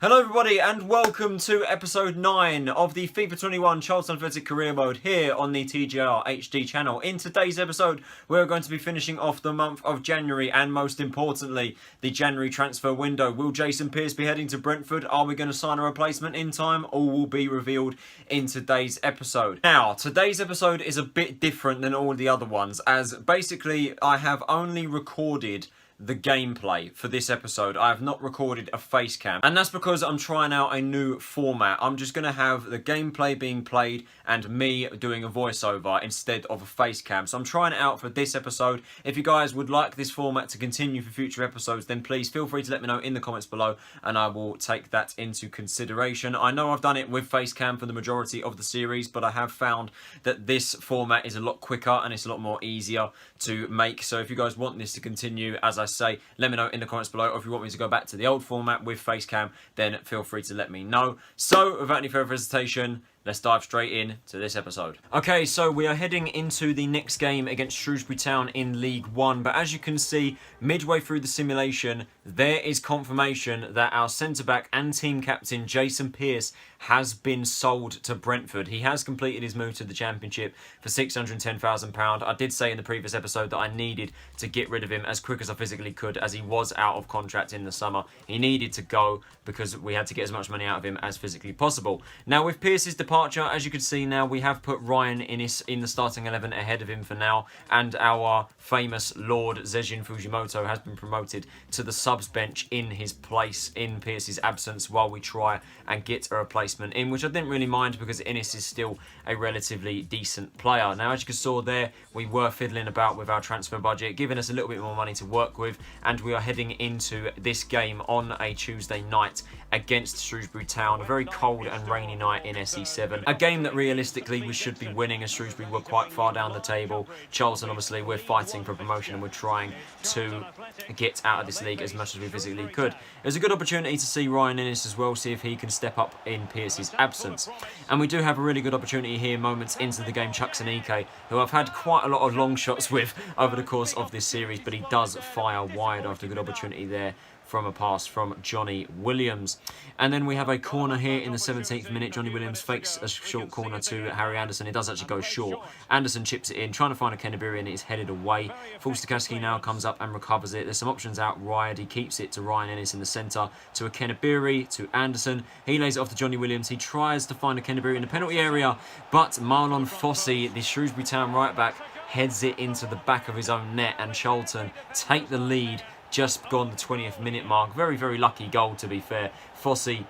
Hello everybody and welcome to episode 9 of the FIFA 21 Charlton Athletic Career Mode here on the TGR HD channel. In today's episode we're going to be finishing off the month of January and most importantly the January transfer window. Will Jason Pearce be heading to Brentford? Are we going to sign a replacement in time? All will be revealed in today's episode. Now today's episode is a bit different than all the other ones as basically I have only recorded the gameplay for this episode. I have not recorded a face cam, and that's because I'm trying out a new format. I'm just going to have the gameplay being played and me doing a voiceover instead of a face cam. So I'm trying it out for this episode. If you guys would like this format to continue for future episodes, then please feel free to let me know in the comments below and I will take that into consideration. I know I've done it with face cam for the majority of the series, but I have found that this format is a lot quicker and it's a lot more easier to make. So if you guys want this to continue, as I say, let me know in the comments below, or if you want me to go back to the old format with facecam, then feel free to let me know. So without any further hesitation, let's dive straight in to this episode. Okay, so we are heading into the next game against Shrewsbury Town in League One. But as you can see, midway through the simulation, there is confirmation that our centre-back and team captain, Jason Pearce, has been sold to Brentford. He has completed his move to the Championship for £610,000. I did say in the previous episode that I needed to get rid of him as quick as I physically could, as he was out of contract in the summer. He needed to go because we had to get as much money out of him as physically possible. Now, with Pearce's departure, as you can see now, we have put Ryan Inniss in the starting 11 ahead of him for now, and our famous Lord Zejin Fujimoto has been promoted to the subs bench in his place in Pearce's absence while we try and get a replacement in, which I didn't really mind because Inniss is still a relatively decent player. Now, as you saw there, we were fiddling about with our transfer budget, giving us a little bit more money to work with, and we are heading into this game on a Tuesday night against Shrewsbury Town, a very cold and rainy night in SE7. A game that realistically we should be winning, as Shrewsbury were quite far down the table. Charlton, obviously, we're fighting for promotion and we're trying to get out of this league as much as we physically could. It was a good opportunity to see Ryan Inniss as well, see if he can step up in Pearce's absence. And we do have a really good opportunity here moments into the game. Chuckson-Ike, who I've had quite a lot of long shots with over the course of this series, but he does fire wide after a good opportunity there from a pass from Johnny Williams. And then we have a corner here in the 17th minute. Johnny Williams fakes a short corner to Harry Anderson. It does actually go short. Anderson chips it in, trying to find a Kennebury, and it is headed away. Fulstakaski now comes up and recovers it. There's some options out wide. He keeps it to Ryan Inniss in the centre, to a Kennebury, to Anderson. He lays it off to Johnny Williams. He tries to find a Kennebury in the penalty area, but Marlon Fossey, the Shrewsbury Town right back, heads it into the back of his own net, and Charlton take the lead just gone the 20th minute mark. Very, very lucky goal, to be fair. Fossey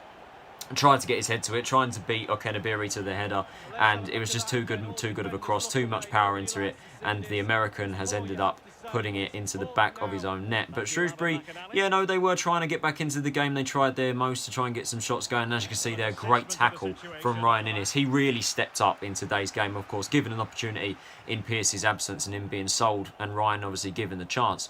tried to get his head to it, trying to beat Okenabiri to the header, and it was just too good of a cross, too much power into it, and the American has ended up putting it into the back of his own net. But Shrewsbury, yeah, no, they were trying to get back into the game. They tried their most to try and get some shots going, and as you can see there, great tackle from Ryan Inniss. He really stepped up in today's game, of course, given an opportunity in Pearce's absence and him being sold, and Ryan obviously given the chance.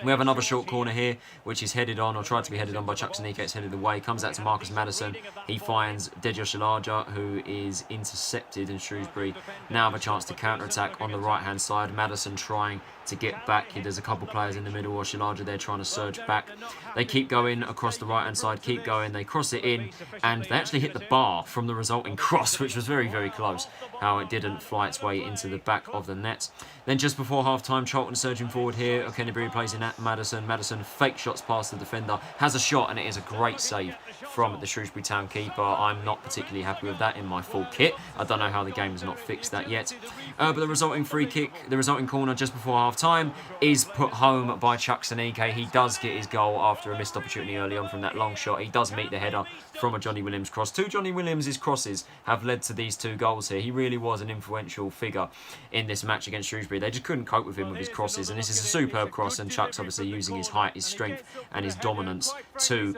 We have another short corner here, which is headed on, or tried to be headed on by Chuckson-Ike. It's headed away. Comes out to Marcus Maddison. He finds Dejo Shilaja, who is intercepted, in Shrewsbury now have a chance to counter-attack on the right-hand side. Maddison trying to get back. There's a couple players in the middle, or Shilaja there trying to surge back. They keep going across the right-hand side, keep going. They cross it in, and they actually hit the bar from the resulting cross, which was very, very close. How it didn't fly its way into the back of the net. Then just before half-time, Charlton surging forward here. Kennebury plays in at Maddison. Maddison fake shots past the defender, has a shot, and it is a great save from the Shrewsbury Town keeper. I'm not particularly happy with that in my full kit. I don't know how the game has not fixed that yet. But the resulting free kick, the resulting corner just before half-time is put home by Chuckson-Ike. He does get his goal after a missed opportunity early on from that long shot. He does meet the header from a Johnny Williams cross. Two Johnny Williams' crosses have led to these two goals here. He really was an influential figure in this match against Shrewsbury. They just couldn't cope with him with his crosses, and this is a superb cross, and Chuck's obviously using his height, his strength and his dominance to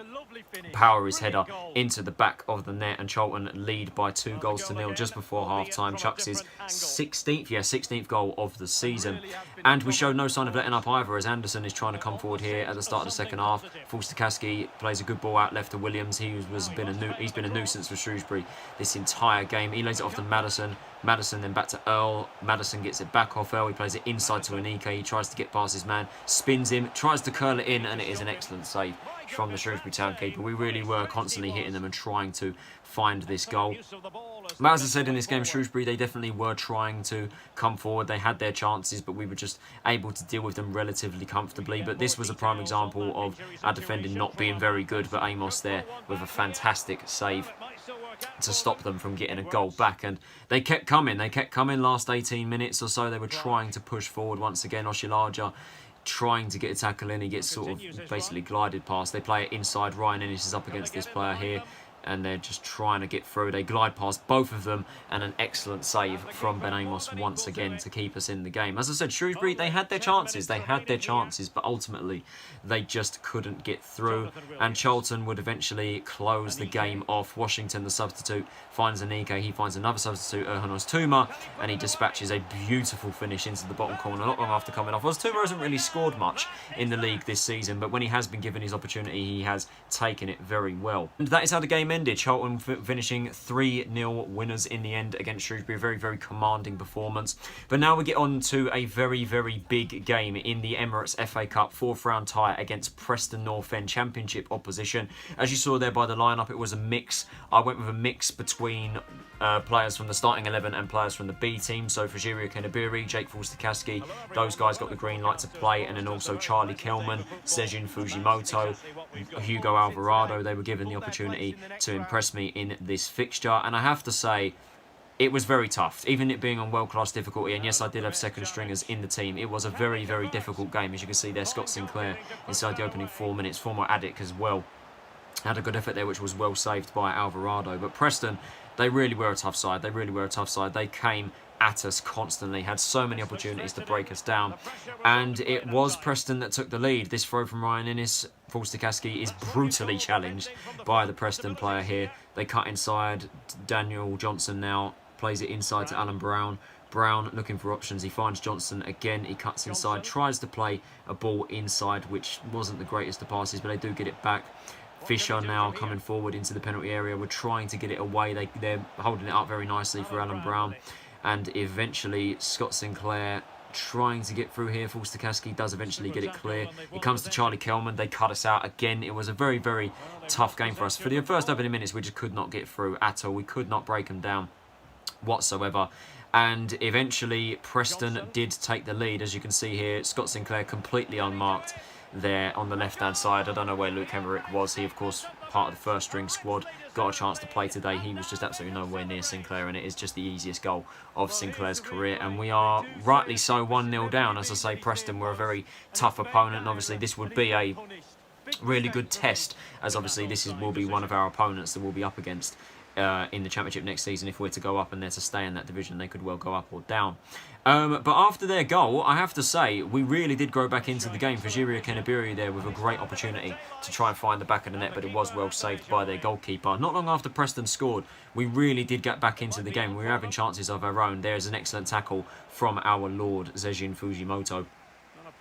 power his header into the back of the net, and Charlton lead by 2-0 just before half-time. Chuck's 16th goal of the season, and we showed no sign of letting up either, as Anderson is trying to come forward here at the start of the second half. Fulstakaski plays a good ball out left to Williams. He's been a nuisance for Shrewsbury this entire game. He lays it off to Maddison. Maddison then back to Earl. Maddison gets it back off Earl. He plays it inside to Anike. He tries to get past his man, spins him, tries to curl it in, and it is an excellent save from the Shrewsbury Town keeper. We really were constantly hitting them and trying to find this goal. But as I said, in this game, Shrewsbury, they definitely were trying to come forward. They had their chances, but we were just able to deal with them relatively comfortably. But this was a prime example of our defending not being very good, but Amos there with a fantastic save to stop them from getting a goal back. And they kept coming. They kept coming last 18 minutes or so. They were trying to push forward once again. Oshilaja trying to get a tackle in. He gets sort of basically glided past. They play it inside. Ryan Ennis is up against this player here, and they're just trying to get through. They glide past both of them, and an excellent save from Ben Amos once again to keep us in the game. As I said, Shrewsbury, they had their chances. They had their chances, but ultimately they just couldn't get through. And Charlton would eventually close the game off. Washington, the substitute, finds Anike. He finds another substitute, Erhan Oztuma, and he dispatches a beautiful finish into the bottom corner not long after coming off. Oztuma hasn't really scored much in the league this season, but when he has been given his opportunity, he has taken it very well. And that is how the game ended. Charlton finishing 3-0 winners in the end against Shrewsbury. A very, very commanding performance. But now we get on to a very, very big game in the Emirates FA Cup 4th round tie against Preston North End Championship opposition. As you saw there by the lineup, it was a mix. I went with a mix between players from the starting 11 and players from the B team. So Fajirio Kenabiri, Jake Forster-Caskey, those guys got the green light to play, and then also Charlie Kelman, Sejin Fujimoto, Hugo Alvarado. They were given the opportunity to impress me in this fixture, and I have to say it was very tough, even it being on world-class difficulty. And yes, I did have second stringers in the team. It was a very, very difficult game. As you can see there, Scott Sinclair inside the opening 4 minutes, former addict as well, had a good effort there, which was well saved by Alvarado. But Preston, they really were a tough side. They really were a tough side. They came at us constantly, had so many opportunities to break us down, and it was Preston that took the lead. This throw from Ryan Ennis, Forster-Caskey, is brutally challenged by the Preston player here. They cut inside. Daniel Johnson now plays it inside to Alan Brown. Brown looking for options. He finds Johnson again. He cuts inside, tries to play a ball inside, which wasn't the greatest of passes, but they do get it back. Fisher now coming forward into the penalty area. We're trying to get it away. They're holding it up very nicely for Alan Brown. And eventually Scott Sinclair trying to get through here. Forster-Caskey does eventually get it clear. It comes to Charlie Kelman. They cut us out again. It was a very, very tough game for us. For the first opening minutes, we just could not get through at all. We could not break them down whatsoever. And eventually Preston did take the lead. As you can see here, Scott Sinclair completely unmarked there on the left-hand side. I don't know where Luke Hemerick was. He, of course, part of the first-string squad, got a chance to play today. He was just absolutely nowhere near Sinclair, and it is just the easiest goal of Sinclair's career. And we are, rightly so, 1-0 down. As I say, Preston were a very tough opponent, and obviously this would be a really good test, as obviously this will be one of our opponents that we'll be up against in the Championship next season. If we're to go up and they're to stay in that division, they could well go up or down. But after their goal, I have to say, we really did grow back into the game. Fajirio Kenabiri there with a great opportunity to try and find the back of the net, but it was well saved by their goalkeeper. Not long after Preston scored, we really did get back into the game. We were having chances of our own. There's an excellent tackle from our Lord, Sejin Fujimoto.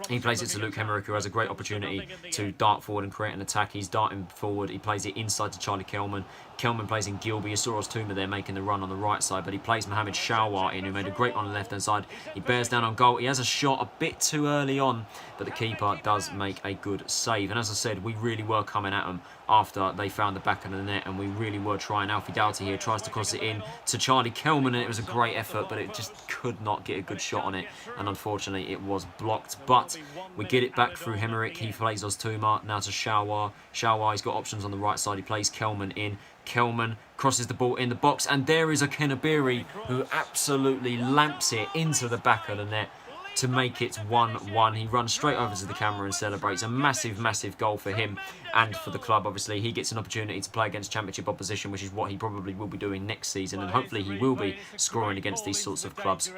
He plays it to Luke Hemerick, who has a great opportunity to dart forward and create an attack. He's darting forward. He plays it inside to Charlie Kelman. Kelman plays in Gilby. You saw Oztuma there making the run on the right side, but he plays Mohamed Shawar in, who made a great one on the left-hand side. He bears down on goal. He has a shot a bit too early on, but the keeper does make a good save. And as I said, we really were coming at them after they found the back of the net, and we really were trying. Alfie Doughty here tries to cross it in to Charlie Kelman, and it was a great effort, but it just could not get a good shot on it, and unfortunately it was blocked. But we get it back through Hemerick. He plays Oztuma now to Shawar. Shawar, he's got options on the right side. He plays Kelman in. Kelman crosses the ball in the box, and there is a Kenabiri who absolutely lamps it into the back of the net to make it 1-1. He runs straight over to the camera and celebrates. A massive, massive goal for him and for the club. Obviously, he gets an opportunity to play against Championship opposition, which is what he probably will be doing next season, and hopefully he will be scoring against these sorts of clubs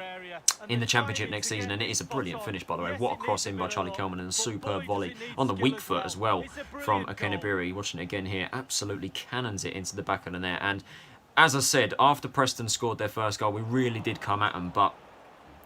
in the Championship next season. And it is a brilliant finish, by the way. What a cross in by Charlie Kelman, and a superb volley on the weak foot as well from Kenabiri. Watching it again here, absolutely cannons it into the back of the net. And as I said, after Preston scored their first goal, we really did come at them, but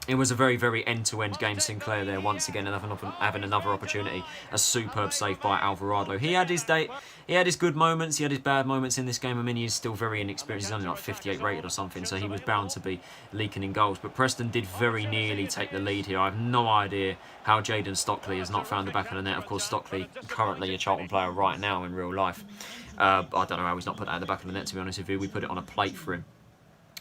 It was a very, very end-to-end game. Sinclair there once again having another opportunity. A superb save by Alvarado. He had his day. He had his good moments. He had his bad moments in this game. I mean, he's still very inexperienced. He's only like 58 rated or something, so he was bound to be leaking in goals. But Preston did very nearly take the lead here. I have no idea how Jayden Stockley has not found the back of the net. Of course, Stockley currently a Charlton player right now in real life. I don't know how he's not put that in the back of the net, to be honest with you. We put it on a plate for him.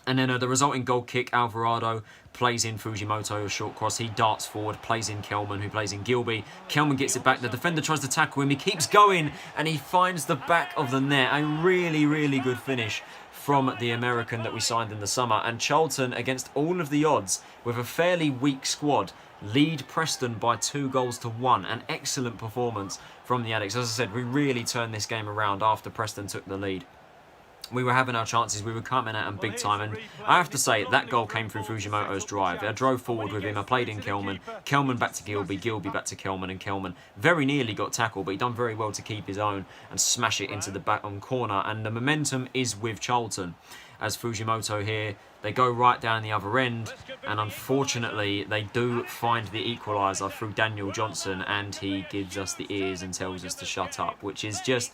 And then the resulting goal kick, Alvarado plays in Fujimoto, a short cross. He darts forward, plays in Kelman, who plays in Gilby. Kelman gets it back. The defender tries to tackle him. He keeps going, and he finds the back of the net. A really, really good finish from the American that we signed in the summer. And Charlton, against all of the odds, with a fairly weak squad, lead Preston by 2-1. An excellent performance from the Addicts. As I said, we really turned this game around after Preston took the lead. We were having our chances, we were coming at them big time, and I have to say, that goal came through Fujimoto's drive. I drove forward with him, I played in Kelman back to Gilby, Gilby back to Kelman, and Kelman very nearly got tackled, but he done very well to keep his own and smash it into the back on corner, and the momentum is with Charlton. As Fujimoto here, they go right down the other end, and unfortunately they do find the equaliser through Daniel Johnson, and he gives us the ears and tells us to shut up, which is just...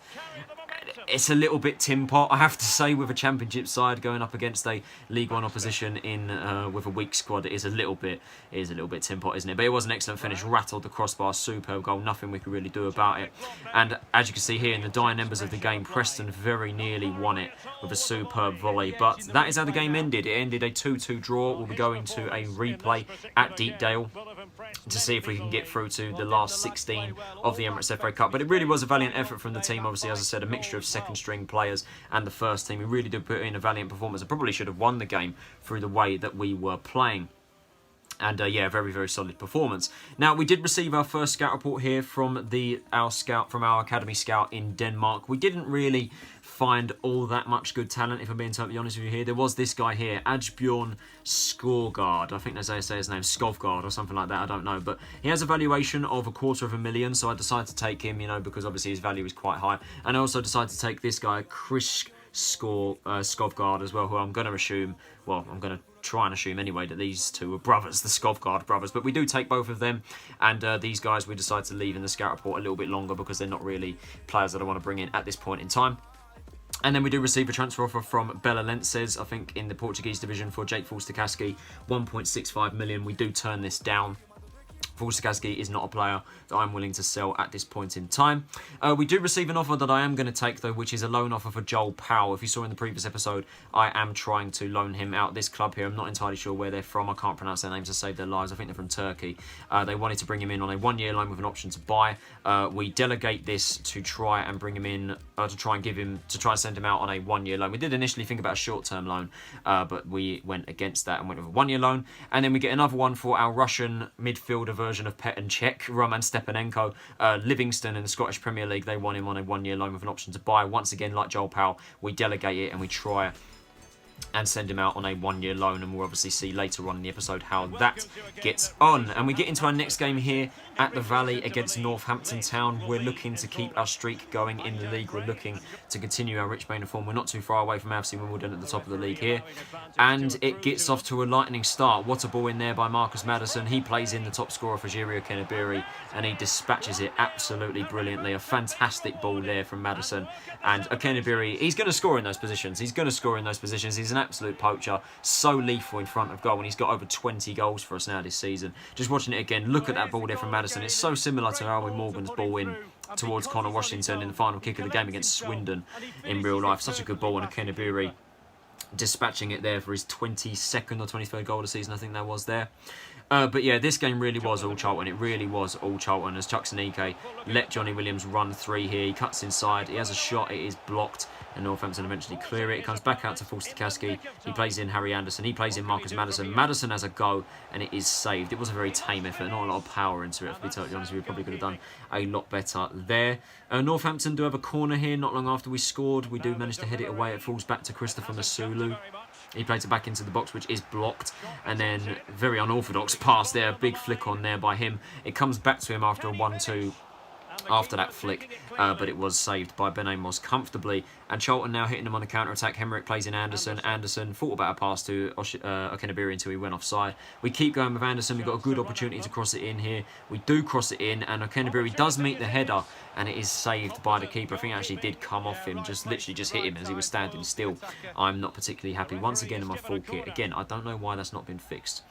It's a little bit tin pot, I have to say, with a Championship side going up against a League One opposition in with a weak squad. It is a little bit tin pot, isn't it? But it was an excellent finish, rattled the crossbar, superb goal, nothing we could really do about it. And as you can see here in the dying embers of the game, Preston very nearly won it with a superb volley. But that is how the game ended. It ended a 2-2 draw. We'll be going to a replay at Deepdale to see if we can get through to the last 16 of the Emirates FA Cup. But it really was a valiant effort from the team. Obviously, as I said, a mixture of second-string players and the first team. We really did put in a valiant performance. I probably should have won the game through the way that we were playing. And yeah, very, very solid performance. Now, we did receive our first scout report here from our academy scout in Denmark. We didn't really find all that much good talent, if I'm being totally honest with you here. There was this guy here, Asbjorn Skovgaard. I think that's how you say his name, Skovgaard or something like that, I don't know. But he has a valuation of $250,000, so I decided to take him, you know, because obviously his value is quite high. And I also decided to take this guy, Skovgaard as well, who I'm going to assume, well, I'm going to try and assume anyway that these two are brothers, the Skovgaard brothers, but we do take both of them, and these guys we decided to leave in the scout report a little bit longer because they're not really players that I want to bring in at this point in time. And then we do receive a transfer offer from Belenenses, I think in the Portuguese division, for Jake Forster-Caskey, 1.65 million. We do turn this down. Forster-Caskey is not a player that I'm willing to sell at this point in time. We do receive an offer that I am going to take, though, which is a loan offer for Joel Powell. If you saw in the previous episode, I am trying to loan him out. This club here, I'm not entirely sure where they're from. I can't pronounce their names to save their lives. I think they're from Turkey. They wanted to bring him in on a one-year loan with an option to buy. We delegate this to try and bring him in, to try and send him out on a one-year loan. We did initially think about a short-term loan, but we went against that and went with a one-year loan. And then we get another one for our Russian midfielder version of Petr Cech, Roman Stepanenko. Livingston in the Scottish Premier League, they want him on a one-year loan with an option to buy. Once again, like Joel Powell, we delegate it and we try and send him out on a one-year loan, and we'll obviously see later on in the episode how that gets on. And we get into our next game here at the Valley against Northampton Town. We're looking to keep our streak going in the league. We're looking to continue our rich vein of form. We're not too far away from AFC Wimbledon at the top of the league here. And it gets off to a lightning start. What a ball in there by Marcus Maddison. He plays in the top scorer for Jirio Kenabiri, and he dispatches it absolutely brilliantly. A fantastic ball there from Maddison. And Kenabiri, he's going to score in those positions. He's going to score in those positions. He's an absolute poacher. So lethal in front of goal, and he's got over 20 goals for us now this season. Just watching it again, look at that ball there from Maddison. It's so similar to Alwyn Morgan's ball in towards Connor Washington in the final kick of the game against Swindon in real life. Such a good ball, and Kenabiri dispatching it there for his 22nd or 23rd goal of the season, I think that was there. But yeah, this game really was all Charlton. It really was all Charlton, as Chuck Sanike let Johnny Williams run three here. He cuts inside, he has a shot, it is blocked, and Northampton eventually clear it. It comes back out to Forster-Caskey. He plays in Harry Anderson. He plays in Marcus Maddison. Maddison has a go, and it is saved. It was a very tame effort, not a lot of power into it, to be totally honest. We probably could have done a lot better there. Northampton do have a corner here not long after we scored. We do manage to head it away. It falls back to Christopher Masulu. He plays it back into the box, which is blocked. And then, very unorthodox pass there. Big flick on there by him. It comes back to him after a 1-2. After that flick, but it was saved by Ben Amos comfortably, And Charlton now hitting them on the counter-attack. Hemrick plays in Anderson. Anderson thought about a pass to Okenabiri until he went offside. We keep going with Anderson. We've got a good opportunity to cross it in here. We do cross it in, and Okenabiri does meet the header, and it is saved by the keeper. I think it actually did come off him, literally just hit him as he was standing still. I'm not particularly happy. Once again in my full kit. Again, I don't know why that's not been fixed.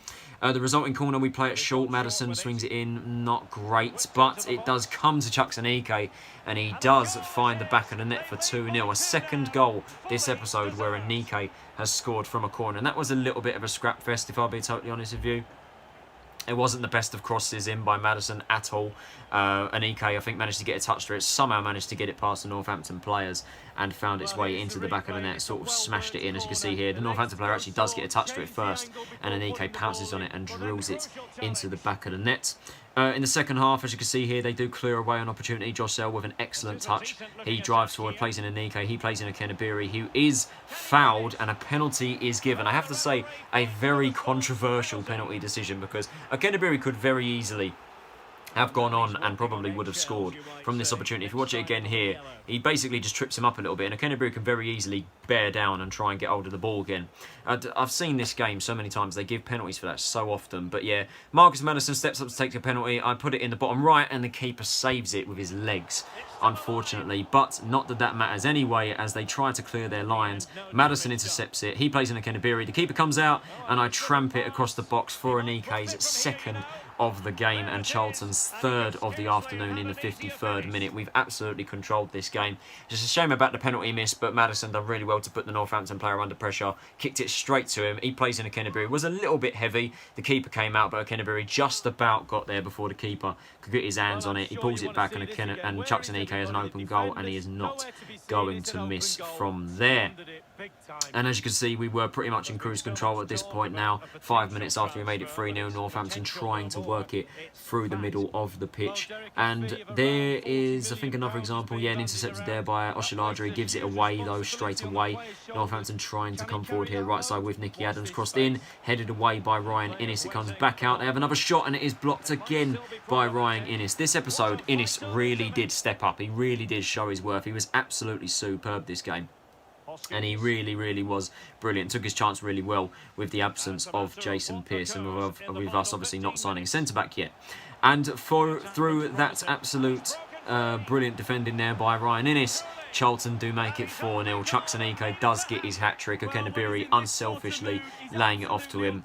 The resulting corner, we play it short. Maddison swings it in. Not great, but it does come to Chucksanike, and he does find the back of the net for 2-0. A second goal this episode where Anike has scored from a corner. And that was a little bit of a scrap fest, if I'll be totally honest with you. It wasn't the best of crosses in by Maddison at all. Anike, I think, managed to get a touch through it. Somehow managed to get it past the Northampton players and found its way into the back of the net. Sort of smashed it in, as you can see here. The Northampton player actually does get a touch through it first, and Anike pounces on it and drills it into the back of the net. In the second half, as you can see here, they do clear away an opportunity. Jossel with an excellent touch. He drives forward, plays in Anike. He plays in Okenabiri, who is fouled, and a penalty is given. I have to say, a very controversial penalty decision, because Okenabiri could very easily have gone on and probably would have scored from this opportunity. If you watch it again here, he basically just trips him up a little bit, and Okenabiri can very easily bear down and try and get hold of the ball again. I've seen this game so many times. They give penalties for that so often. But yeah, Marcus Maddison steps up to take a penalty. I put it in the bottom right, and the keeper saves it with his legs, unfortunately. But not that that matters anyway, as they try to clear their lines. Maddison intercepts it. He plays in Okenabiri. The keeper comes out, and I tramp it across the box for Anike's second of the game and Charlton's third of the afternoon in the 53rd minute. We've absolutely controlled this game. Just a shame about the penalty miss, but Maddison done really well to put the Northampton player under pressure. Kicked it straight to him. He plays in Okenabiri. It was a little bit heavy. The keeper came out, but Okenabiri just about got there before the keeper could get his hands on it. He pulls it back, and Chucksanike has an open goal, and he is not going to miss from there. And as you can see, we were pretty much in cruise control at this point now. 5 minutes after we made it 3-0, Northampton trying to work it through the middle of the pitch. And there is, I think, another example. Yeah, an intercepted there by Oshiladri. Gives it away, though, straight away. Northampton trying to come forward here. Right side with Nicky Adams. Crossed in. Headed away by Ryan Innes. It comes back out. They have another shot, and it is blocked again by Ryan Innes. This episode, Innes really did step up. He really did show his worth. He was absolutely superb this game. And he really was brilliant. Took his chance really well with the absence of Jason Pearce, and with us obviously not signing a centre-back yet. And through that absolute brilliant defending there by Ryan Innes, Charlton do make it 4-0. Chucksanike does get his hat-trick. Okenabiri unselfishly laying it off to him.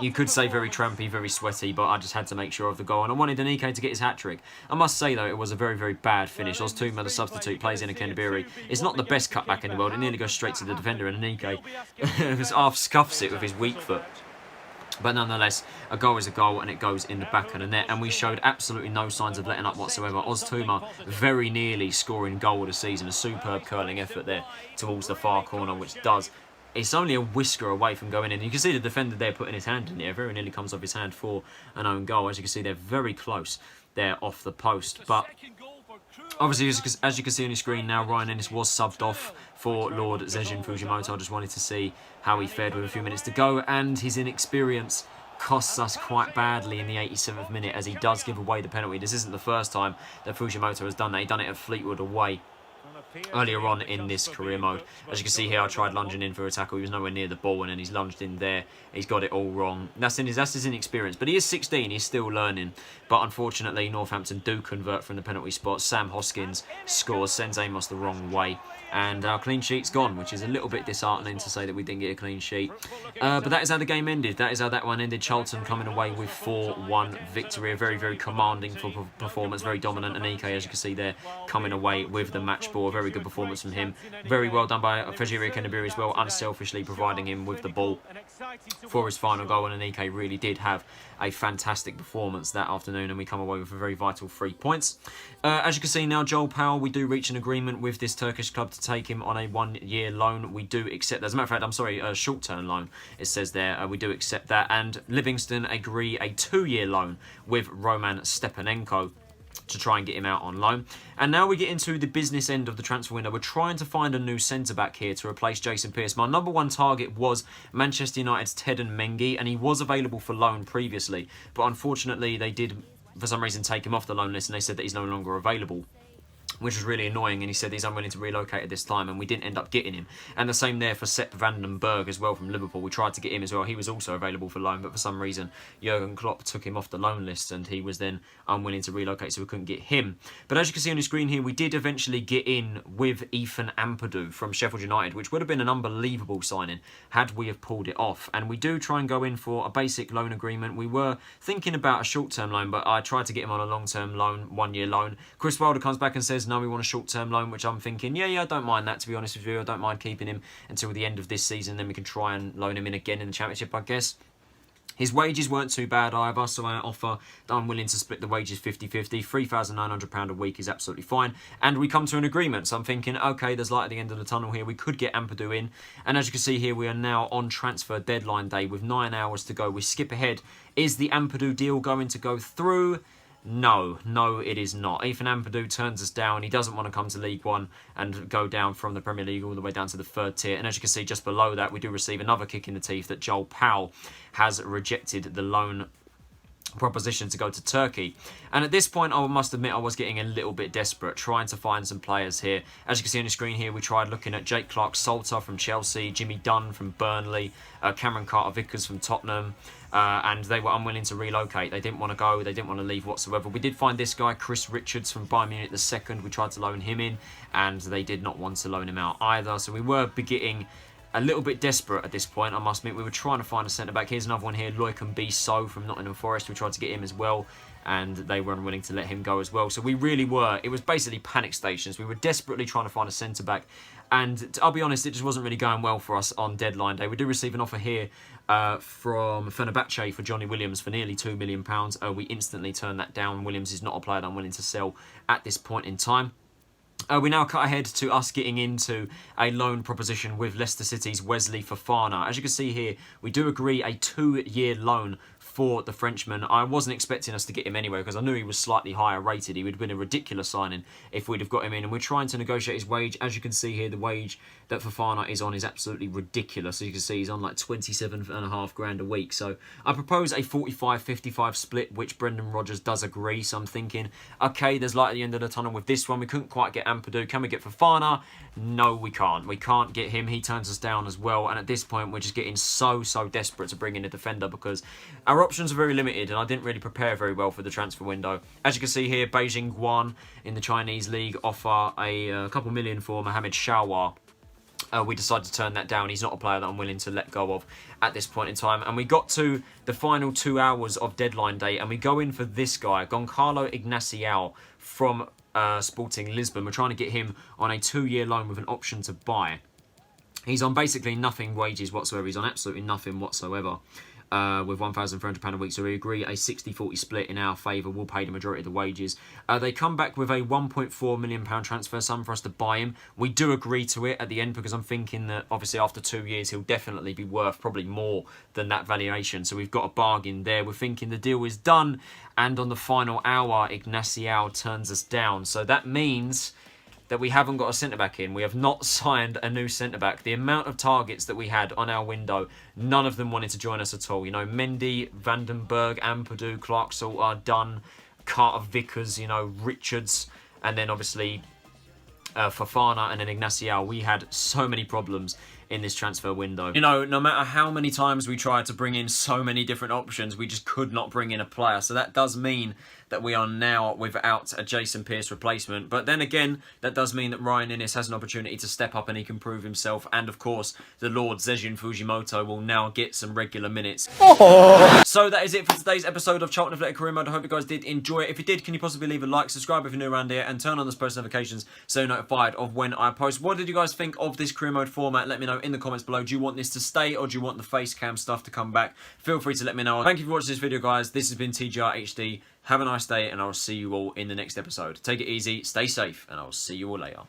You could say very trampy, very sweaty, but I just had to make sure of the goal. And I wanted Anike to get his hat-trick. I must say, though, it was a very bad finish. Oztuma, the substitute, plays in Okenabiri. It's not the best cutback in the world. It nearly goes straight to the defender, and Anike half scuffs it with his weak foot. But nonetheless, a goal is a goal, and it goes in the back of the net. And we showed absolutely no signs of letting up whatsoever. Oztuma very nearly scoring goal of the season. A superb curling effort there towards the far corner, which does... It's only a whisker away from going in. You can see the defender there putting his hand in there. Very nearly comes off his hand for an own goal. As you can see, they're very close there off the post. But obviously, as you can see on your screen now, Ryan Innes was subbed off for Lord Zejin Fujimoto. I just wanted to see how he fared with a few minutes to go. And his inexperience costs us quite badly in the 87th minute, as he does give away the penalty. This isn't the first time that Fujimoto has done that. He done it at Fleetwood away earlier on in this career mode. As you can see here, I tried lunging in for a tackle. He was nowhere near the ball, and then he's lunged in there. He's got it all wrong. That's his inexperience. But he is 16. He's still learning. But unfortunately, Northampton do convert from the penalty spot. Sam Hoskins scores, sends Amos the wrong way. And our clean sheet's gone, which is a little bit disheartening to say that we didn't get a clean sheet. But that is how the game ended. That is how that one ended. Charlton coming away with 4-1 victory. A very commanding performance. Very dominant. Anike, as you can see there, coming away with the match ball. A very good performance from him. Very well done by Fejiri Okenabiri as well, unselfishly providing him with the ball for his final goal. And Anike really did have a fantastic performance that afternoon, and we come away with a very vital 3 points. As you can see now, Joel Powell, we do reach an agreement with this Turkish club to take him on a 1-year loan. We do accept that. As a matter of fact, I'm sorry, a short-term loan, it says there. We do accept that. And Livingston agree a 2-year loan with Roman Stepanenko to try and get him out on loan. And now we get into the business end of the transfer window. We're trying to find a new centre-back here to replace Jason Pearce. My number one target was Manchester United's Teden Mengi, and he was available for loan previously. But unfortunately, they did, for some reason, take him off the loan list, and they said that he's no longer available. which was really annoying, and he said he's unwilling to relocate at this time, and we didn't end up getting him. And the same there for Sepp van den Berg as well from Liverpool. We tried to get him as well. He was also available for loan, but for some reason Jurgen Klopp took him off the loan list, and he was then unwilling to relocate, so we couldn't get him. But as you can see on the screen here, we did eventually get in with Ethan Ampadu from Sheffield United, which would have been an unbelievable signing had we have pulled it off. And we do try and go in for a basic loan agreement. We were thinking about a short-term loan, but I tried to get him on a long-term loan, 1-year loan. Chris Wilder comes back and says, no, we want a short-term loan, which I'm thinking, yeah, I don't mind that, to be honest with you. I don't mind keeping him until the end of this season, then we can try and loan him in again in the Championship, I guess. His wages weren't too bad either, so I offer that I'm willing to split the wages 50-50. £3,900 a week is absolutely fine. And we come to an agreement, so I'm thinking, okay, there's light at the end of the tunnel here. We could get Ampadu in. And as you can see here, we are now on transfer deadline day with 9 hours to go. We skip ahead. Is the Ampadu deal going to go through? No, it is not. Ethan Ampadu turns us down. He doesn't want to come to League One and go down from the Premier League all the way down to the 3rd tier. And as you can see, just below that, we do receive another kick in the teeth that Joel Powell has rejected the loan proposition to go to Turkey. And at this point, I must admit I was getting a little bit desperate, trying to find some players here. As you can see on the screen here, we tried looking at Jake Clark-Salter from Chelsea, Jimmy Dunn from Burnley, Cameron Carter-Vickers from Tottenham, and they were unwilling to relocate. They didn't want to go, they didn't want to leave whatsoever. We did find this guy, Chris Richards from Bayern Munich II. We tried to loan him in, and they did not want to loan him out either. So we were getting a little bit desperate at this point, I must admit. We were trying to find a centre-back. Here's another one here, Loic B. So from Nottingham Forest. We tried to get him as well, and they were unwilling to let him go as well. So we really were, it was basically panic stations. We were desperately trying to find a centre-back, and I'll be honest, it just wasn't really going well for us on deadline day. We do receive an offer here from Fenerbahce for Johnny Williams for nearly £2 million. We instantly turned that down. Williams is not a player that I'm willing to sell at this point in time. We now cut ahead to us getting into a loan proposition with Leicester City's Wesley Fofana. As you can see here, we do agree a 2-year loan for the Frenchman. I wasn't expecting us to get him anyway because I knew he was slightly higher rated. He would have been a ridiculous signing if we'd have got him in. And we're trying to negotiate his wage. As you can see here, the wage that Fofana is on is absolutely ridiculous. As you can see, he's on like 27.5 grand a week. So I propose a 45-55 split, which Brendan Rodgers does agree. So I'm thinking, okay, there's light at the end of the tunnel with this one. We couldn't quite get Ampadu. Can we get Fofana? No, we can't. We can't get him. He turns us down as well. And at this point, we're just getting so desperate to bring in a defender because our options are very limited, and I didn't really prepare very well for the transfer window. As you can see here, Beijing Guan in the Chinese league offer a couple million for Mohamed Shawar. We decided to turn that down. He's not a player that I'm willing to let go of at this point in time. And we got to the final 2 hours of deadline day, and we go in for this guy, Goncalo Ignaciao from Sporting Lisbon. We're trying to get him on a 2-year loan with an option to buy. He's on basically nothing wages whatsoever. He's on absolutely nothing whatsoever. With £1,300 a week, so we agree a 60-40 split in our favour. We'll pay the majority of the wages. They come back with a £1.4 million transfer sum for us to buy him. We do agree to it at the end because I'm thinking that obviously after 2 years he'll definitely be worth probably more than that valuation. So we've got a bargain there. We're thinking the deal is done, and on the final hour, Ignaciao turns us down. So that means that we haven't got a centre-back in. We have not signed a new centre-back. The amount of targets that we had on our window, none of them wanted to join us at all. You know, Mendy, Vandenberg, Ampadu, Clark-Salter, Dunn, Carter-Vickers, you know, Richards, and then obviously Fofana and then Ignaciao. We had so many problems in this transfer window. You know, no matter how many times we tried to bring in so many different options, we just could not bring in a player. So that does mean that we are now without a Jason Pearce replacement. But then again, that does mean that Ryan Innes has an opportunity to step up and he can prove himself. And of course, the Lord Zezhin Fujimoto will now get some regular minutes. Oh. So that is it for today's episode of Charlton Athletic Career Mode. I hope you guys did enjoy it. If you did, can you possibly leave a like, subscribe if you're new around here, and turn on those post notifications so you're notified of when I post. What did you guys think of this career mode format? Let me know in the comments below. Do you want this to stay or do you want the face cam stuff to come back? Feel free to let me know. Thank you for watching this video, guys. This has been TGR HD. Have a nice day, and I'll see you all in the next episode. Take it easy, stay safe, and I'll see you all later.